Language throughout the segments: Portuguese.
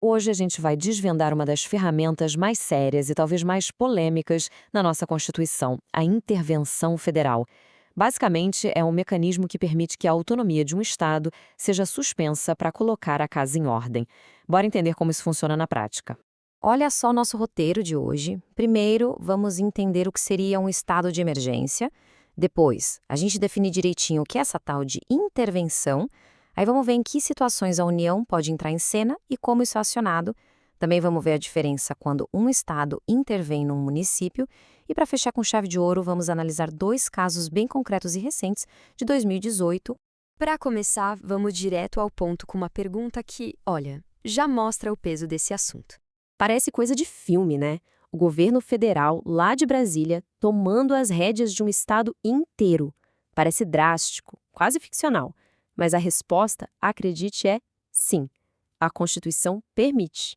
Hoje a gente vai desvendar uma das ferramentas mais sérias e talvez mais polêmicas na nossa Constituição, a intervenção federal. Basicamente, é um mecanismo que permite que a autonomia de um Estado seja suspensa para colocar a casa em ordem. Bora entender como isso funciona na prática. Olha só o nosso roteiro de hoje. Primeiro, vamos entender o que seria um estado de emergência. Depois, a gente define direitinho o que é essa tal de intervenção. Aí vamos ver em que situações a União pode entrar em cena e como isso é acionado. Também vamos ver a diferença quando um estado intervém num município. E para fechar com chave de ouro, vamos analisar dois casos bem concretos e recentes de 2018. Para começar, vamos direto ao ponto com uma pergunta que, olha, já mostra o peso desse assunto. Parece coisa de filme, né? O governo federal, lá de Brasília, tomando as rédeas de um estado inteiro. Parece drástico, quase ficcional. Mas a resposta, acredite, é sim. A Constituição permite.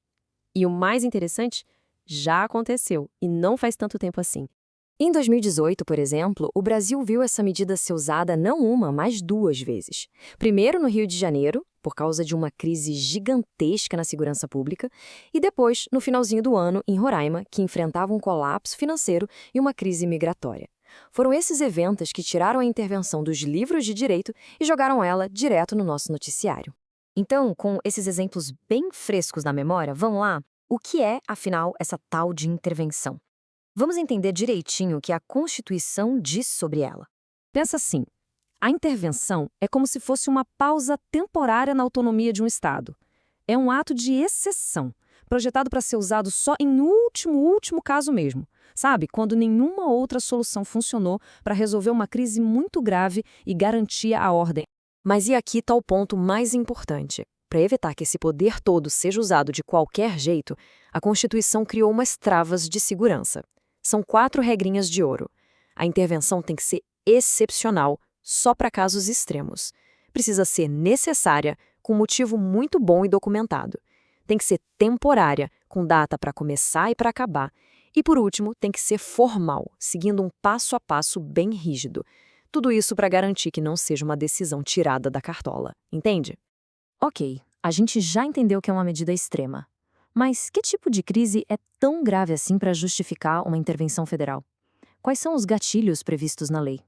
E o mais interessante, já aconteceu, e não faz tanto tempo assim. Em 2018, por exemplo, o Brasil viu essa medida ser usada não uma, mas duas vezes. Primeiro no Rio de Janeiro, por causa de uma crise gigantesca na segurança pública, e depois, no finalzinho do ano, em Roraima, que enfrentava um colapso financeiro e uma crise migratória. Foram esses eventos que tiraram a intervenção dos livros de direito e jogaram ela direto no nosso noticiário. Então, com esses exemplos bem frescos na memória, vamos lá? O que é, afinal, essa tal de intervenção? Vamos entender direitinho o que a Constituição diz sobre ela. Pensa assim, a intervenção é como se fosse uma pausa temporária na autonomia de um Estado. É um ato de exceção, projetado para ser usado só em último caso mesmo. Sabe, quando nenhuma outra solução funcionou para resolver uma crise muito grave e garantir a ordem. Mas e aqui está o ponto mais importante. Para evitar que esse poder todo seja usado de qualquer jeito, a Constituição criou umas travas de segurança. São 4 regrinhas de ouro. A intervenção tem que ser excepcional, só para casos extremos. Precisa ser necessária, com motivo muito bom e documentado. Tem que ser temporária, com data para começar e para acabar. E, por último, tem que ser formal, seguindo um passo a passo bem rígido. Tudo isso para garantir que não seja uma decisão tirada da cartola. Entende? Ok, a gente já entendeu que é uma medida extrema. Mas que tipo de crise é tão grave assim para justificar uma intervenção federal? Quais são os gatilhos previstos na lei?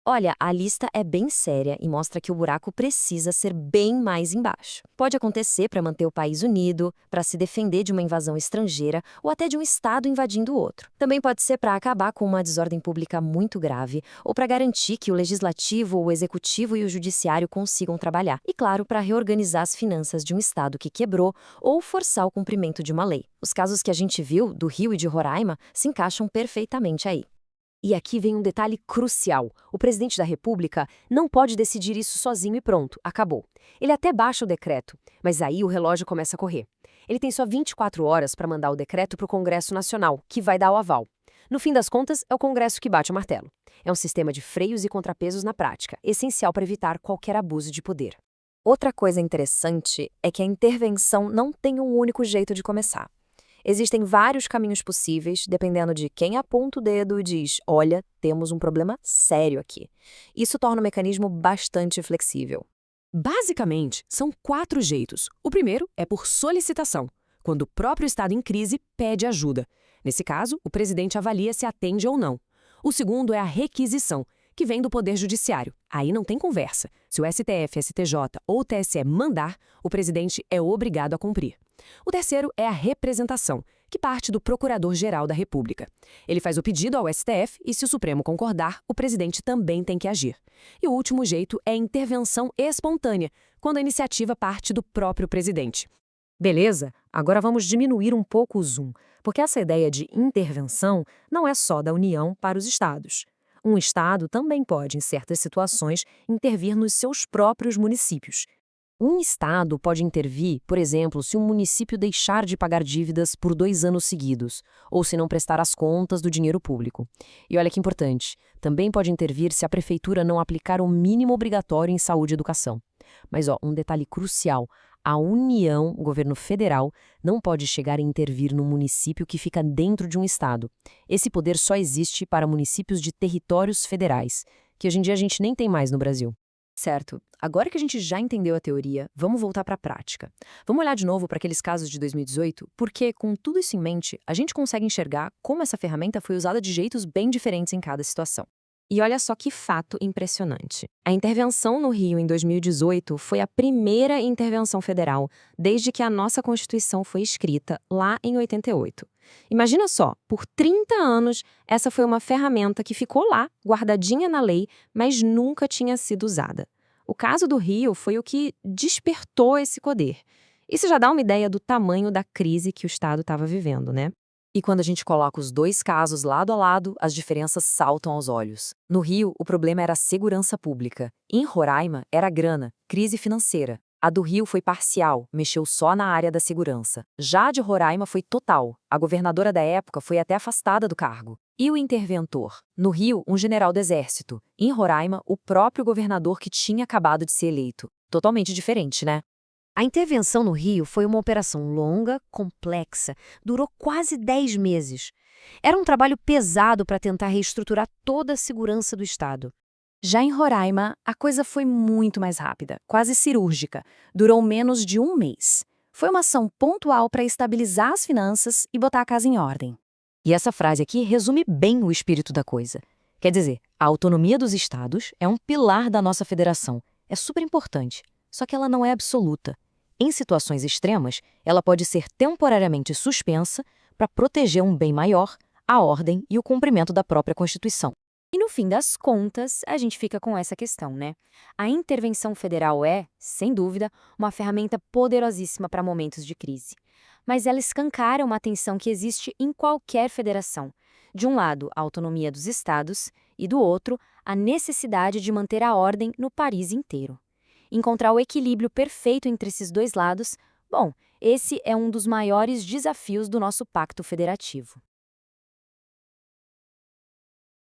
Olha, a lista é bem séria e mostra que o buraco precisa ser bem mais embaixo. Pode acontecer para manter o país unido, para se defender de uma invasão estrangeira ou até de um Estado invadindo o outro. Também pode ser para acabar com uma desordem pública muito grave ou para garantir que o legislativo, o executivo e o judiciário consigam trabalhar. E, claro, para reorganizar as finanças de um Estado que quebrou ou forçar o cumprimento de uma lei. Os casos que a gente viu, do Rio e de Roraima, se encaixam perfeitamente aí. E aqui vem um detalhe crucial. O presidente da República não pode decidir isso sozinho e pronto, acabou. Ele até baixa o decreto, mas aí o relógio começa a correr. Ele tem só 24 horas para mandar o decreto para o Congresso Nacional, que vai dar o aval. No fim das contas, é o Congresso que bate o martelo. É um sistema de freios e contrapesos na prática, essencial para evitar qualquer abuso de poder. Outra coisa interessante é que a intervenção não tem um único jeito de começar. Existem vários caminhos possíveis, dependendo de quem aponta o dedo e diz: olha, temos um problema sério aqui. Isso torna o mecanismo bastante flexível. Basicamente, são 4 jeitos. O primeiro é por solicitação, quando o próprio Estado em crise pede ajuda. Nesse caso, o presidente avalia se atende ou não. O segundo é a requisição, que vem do Poder Judiciário. Aí não tem conversa. Se o STF, STJ ou o TSE mandar, o presidente é obrigado a cumprir. O terceiro é a representação, que parte do Procurador-Geral da República. Ele faz o pedido ao STF e, se o Supremo concordar, o presidente também tem que agir. E o último jeito é a intervenção espontânea, quando a iniciativa parte do próprio presidente. Beleza? Agora vamos diminuir um pouco o zoom, porque essa ideia de intervenção não é só da União para os estados. Um estado também pode, em certas situações, intervir nos seus próprios municípios. Um estado pode intervir, por exemplo, se um município deixar de pagar dívidas por 2 anos seguidos, ou se não prestar as contas do dinheiro público. E olha que importante, também pode intervir se a prefeitura não aplicar o mínimo obrigatório em saúde e educação. Mas um detalhe crucial, a União, o governo federal, não pode chegar a intervir no município que fica dentro de um estado. Esse poder só existe para municípios de territórios federais, que hoje em dia a gente nem tem mais no Brasil. Certo. Agora que a gente já entendeu a teoria, vamos voltar para a prática. Vamos olhar de novo para aqueles casos de 2018, porque, com tudo isso em mente, a gente consegue enxergar como essa ferramenta foi usada de jeitos bem diferentes em cada situação. E olha só que fato impressionante. A intervenção no Rio em 2018 foi a primeira intervenção federal desde que a nossa Constituição foi escrita, lá em 88. Imagina só, por 30 anos, essa foi uma ferramenta que ficou lá, guardadinha na lei, mas nunca tinha sido usada. O caso do Rio foi o que despertou esse poder. Isso já dá uma ideia do tamanho da crise que o Estado estava vivendo, né? E quando a gente coloca os dois casos lado a lado, as diferenças saltam aos olhos. No Rio, o problema era a segurança pública. Em Roraima, era a grana, crise financeira. A do Rio foi parcial, mexeu só na área da segurança. Já a de Roraima foi total. A governadora da época foi até afastada do cargo. E o interventor? No Rio, um general do exército. Em Roraima, o próprio governador que tinha acabado de ser eleito. Totalmente diferente, né? A intervenção no Rio foi uma operação longa, complexa, durou quase 10 meses. Era um trabalho pesado para tentar reestruturar toda a segurança do Estado. Já em Roraima, a coisa foi muito mais rápida, quase cirúrgica. Durou menos de um mês. Foi uma ação pontual para estabilizar as finanças e botar a casa em ordem. E essa frase aqui resume bem o espírito da coisa. Quer dizer, a autonomia dos estados é um pilar da nossa federação. É super importante, só que ela não é absoluta. Em situações extremas, ela pode ser temporariamente suspensa para proteger um bem maior, a ordem e o cumprimento da própria Constituição. E no fim das contas, a gente fica com essa questão, né? A intervenção federal é, sem dúvida, uma ferramenta poderosíssima para momentos de crise. Mas ela escancara uma tensão que existe em qualquer federação. De um lado, a autonomia dos estados e, do outro, a necessidade de manter a ordem no país inteiro. Encontrar o equilíbrio perfeito entre esses dois lados, bom, esse é um dos maiores desafios do nosso pacto federativo.